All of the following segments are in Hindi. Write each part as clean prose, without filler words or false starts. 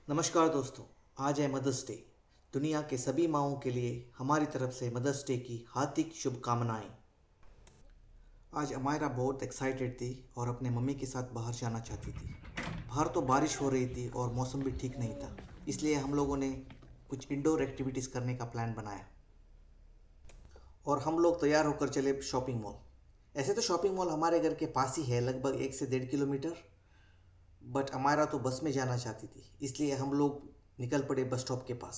नमस्कार दोस्तों। आज है मदर्स डे। दुनिया के सभी माँओं के लिए हमारी तरफ से मदर्स डे की हार्दिक शुभकामनाएं। आज अमायरा बहुत एक्साइटेड थी और अपने मम्मी के साथ बाहर जाना चाहती थी। बाहर तो बारिश हो रही थी और मौसम भी ठीक नहीं था, इसलिए हम लोगों ने कुछ इंडोर एक्टिविटीज़ करने का प्लान बनाया और हम लोग तैयार होकर चले शॉपिंग मॉल। ऐसे तो शॉपिंग मॉल हमारे घर के पास ही है, लगभग 1 से 1.5 किलोमीटर। बट अमायरा तो बस में जाना चाहती थी, इसलिए हम लोग निकल पड़े बस स्टॉप के पास।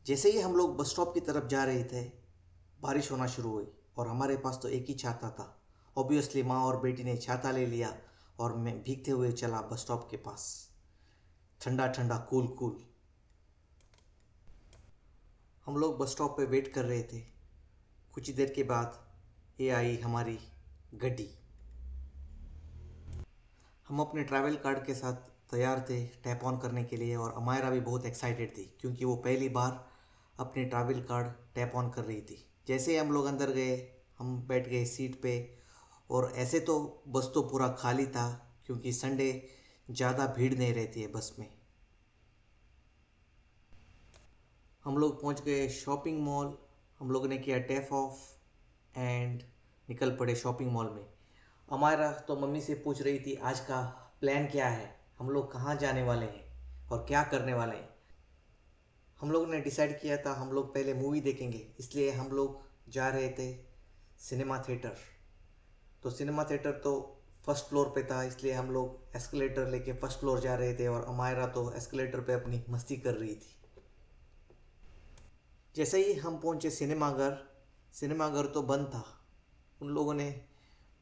जैसे ही हम लोग बस स्टॉप की तरफ जा रहे थे, बारिश होना शुरू हुई और हमारे पास तो एक ही छाता था। ऑब्वियसली माँ और बेटी ने छाता ले लिया और मैं भीगते हुए चला बस स्टॉप के पास। ठंडा ठंडा कूल कूल। हम लोग बस स्टॉप पे वेट कर रहे थे। कुछ ही देर के बाद ये आई हमारी गड्डी। हम अपने ट्रैवल कार्ड के साथ तैयार थे टैप ऑन करने के लिए और अमायरा भी बहुत एक्साइटेड थी क्योंकि वो पहली बार अपने ट्रैवल कार्ड टैप ऑन कर रही थी। जैसे ही हम लोग अंदर गए, हम बैठ गए सीट पे। और ऐसे तो बस तो पूरा खाली था क्योंकि संडे ज़्यादा भीड़ नहीं रहती है बस में। हम लोग पहुंच गए शॉपिंग मॉल। हम लोगों ने किया टैप ऑफ एंड निकल पड़े शॉपिंग मॉल में। हमारा तो मम्मी से पूछ रही थी आज का प्लान क्या है, हम लोग कहाँ जाने वाले हैं और क्या करने वाले हैं। हम लोगों ने डिसाइड किया था हम लोग पहले मूवी देखेंगे, इसलिए हम लोग जा रहे थे सिनेमा थिएटर। तो सिनेमा थिएटर तो फर्स्ट फ्लोर पे था, इसलिए हम लोग एस्केलेटर लेके फर्स्ट फ्लोर जा रहे थे और अमायरा तो एस्केलेटर पे अपनी मस्ती कर रही थी। जैसे ही हम पहुंचे सिनेमाघर, सिनेमाघर तो बंद था। उन लोगों ने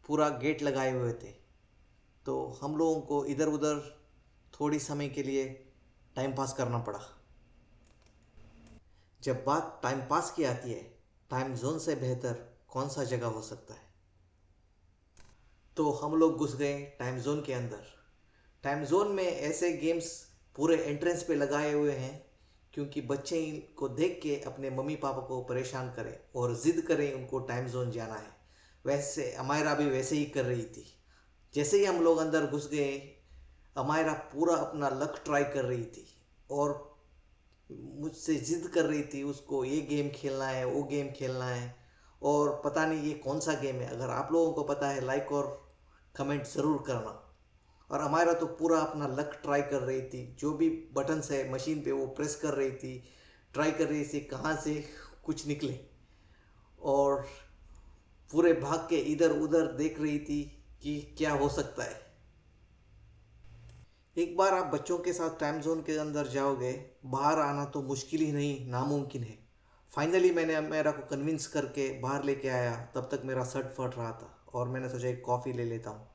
पूरा गेट लगाए हुए थे, तो हम लोगों को इधर उधर थोड़ी समय के लिए टाइम पास करना पड़ा। जब बात टाइम पास की आती है, टाइम जोन से बेहतर कौन सा जगह हो सकता है। तो हम लोग घुस गए टाइम जोन के अंदर। टाइम जोन में ऐसे गेम्स पूरे एंट्रेंस पे लगाए हुए हैं क्योंकि बच्चे इनको देख के अपने मम्मी पापा को परेशान करें और ज़िद करें उनको टाइम जोन जाना है। वैसे अमायरा भी वैसे ही कर रही थी। जैसे ही हम लोग अंदर घुस गए, अमायरा पूरा अपना लक ट्राई कर रही थी और मुझसे ज़िद कर रही थी, उसको ये गेम खेलना है, वो गेम खेलना है। और पता नहीं ये कौन सा गेम है, अगर आप लोगों को पता है लाइक और कमेंट ज़रूर करना। और हमारा तो पूरा अपना लक ट्राई कर रही थी, जो भी बटन्स है मशीन पे वो प्रेस कर रही थी, ट्राई कर रही थी कहाँ से कुछ निकले। और पूरे भाग के इधर उधर देख रही थी कि क्या हो सकता है। एक बार आप बच्चों के साथ टाइम जोन के अंदर जाओगे, बाहर आना तो मुश्किल ही नहीं नामुमकिन है। फाइनली मैंने मेरा को कन्विंस करके बाहर लेके आया, तब तक मेरा सर फट रहा था और मैंने सोचा एक कॉफ़ी ले लेता हूँ।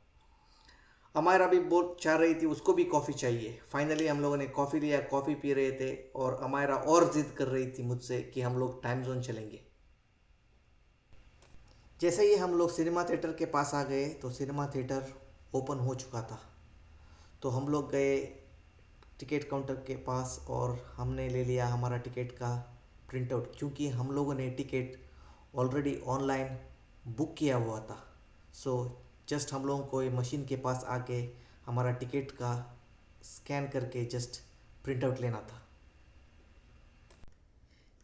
हमारा भी बहुत चाह रही थी, उसको भी कॉफ़ी चाहिए। फाइनली हम लोगों ने कॉफ़ी लिया, कॉफ़ी पी रहे थे और हमारा और ज़िद कर रही थी मुझसे कि हम लोग टाइम जोन चलेंगे। जैसे ही हम लोग सिनेमा थिएटर के पास आ गए तो सिनेमा थिएटर ओपन हो चुका था। तो हम लोग गए टिकट काउंटर के पास और हमने ले लिया हमारा टिकट का प्रिंट आउट, क्योंकि हम लोगों ने टिकट ऑलरेडी ऑनलाइन बुक किया हुआ था। सो जस्ट हम लोगों को ये मशीन के पास आके हमारा टिकट का स्कैन करके जस्ट प्रिंट आउट लेना था।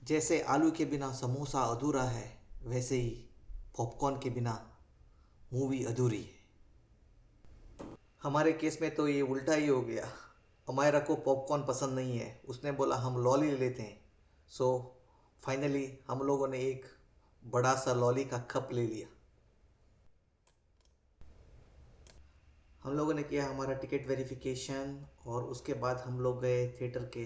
जैसे आलू के बिना समोसा अधूरा है, वैसे ही पॉपकॉर्न के बिना मूवी अधूरी है। हमारे केस में तो ये उल्टा ही हो गया। अमायरा को पॉपकॉर्न पसंद नहीं है, उसने बोला हम लॉली ले लेते हैं। सो फाइनली हम लोगों ने एक बड़ा सा लॉली का कप ले लिया। हम लोगों ने किया हमारा टिकट वेरिफिकेशन और उसके बाद हम लोग गए थिएटर के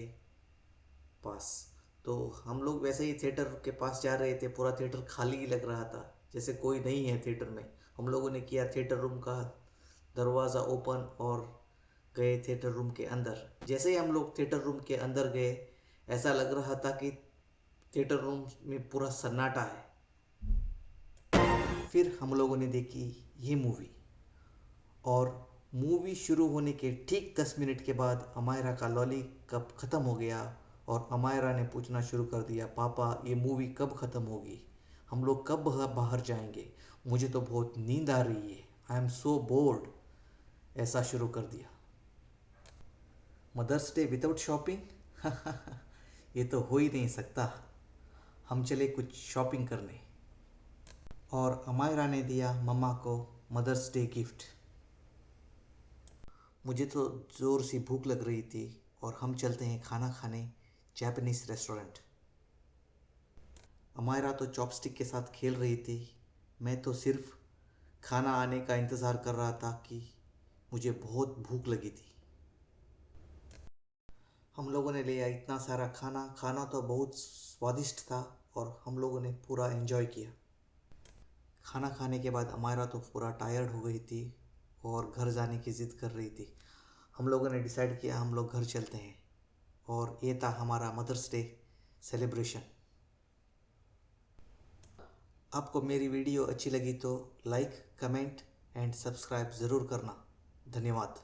पास। तो हम लोग वैसे ही थिएटर के पास जा रहे थे, पूरा थिएटर खाली ही लग रहा था, जैसे कोई नहीं है थिएटर में। हम लोगों ने किया थिएटर रूम का दरवाज़ा ओपन और गए थिएटर रूम के अंदर। जैसे ही हम लोग थिएटर रूम के अंदर गए, ऐसा लग रहा था कि थिएटर रूम में पूरा सन्नाटा है। फिर हम लोगों ने देखी ये मूवी और मूवी शुरू होने के ठीक 10 मिनट के बाद अमायरा का लॉली कप ख़त्म हो गया और अमायरा ने पूछना शुरू कर दिया, पापा ये मूवी कब ख़त्म होगी, हम लोग कब बाहर जाएंगे, मुझे तो बहुत नींद आ रही है, आई एम सो बोर्ड। ऐसा शुरू कर दिया। Mother's Day without shopping? ये तो हो ही नहीं सकता। हम चले कुछ शॉपिंग करने। और अमायरा ने दिया मम्मा को मदर्स डे गिफ्ट। मुझे तो ज़ोर सी भूख लग रही थी और हम चलते हैं खाना खाने जापानीज़ रेस्टोरेंट। अमायरा तो चॉपस्टिक के साथ खेल रही थी। मैं तो सिर्फ खाना आने का इंतज़ार कर रहा था कि मुझे बहुत भूख लगी थी। हम लोगों ने लिया इतना सारा खाना। खाना तो बहुत स्वादिष्ट था और हम लोगों ने पूरा एंजॉय किया। खाना खाने के बाद अमायरा तो पूरा टायर्ड हो गई थी और घर जाने की ज़िद कर रही थी। हम लोगों ने डिसाइड किया हम लोग घर चलते हैं और ये था हमारा मदर्स डे सेलिब्रेशन। आपको मेरी वीडियो अच्छी लगी तो लाइक, कमेंट एंड सब्सक्राइब ज़रूर करना। धन्यवाद।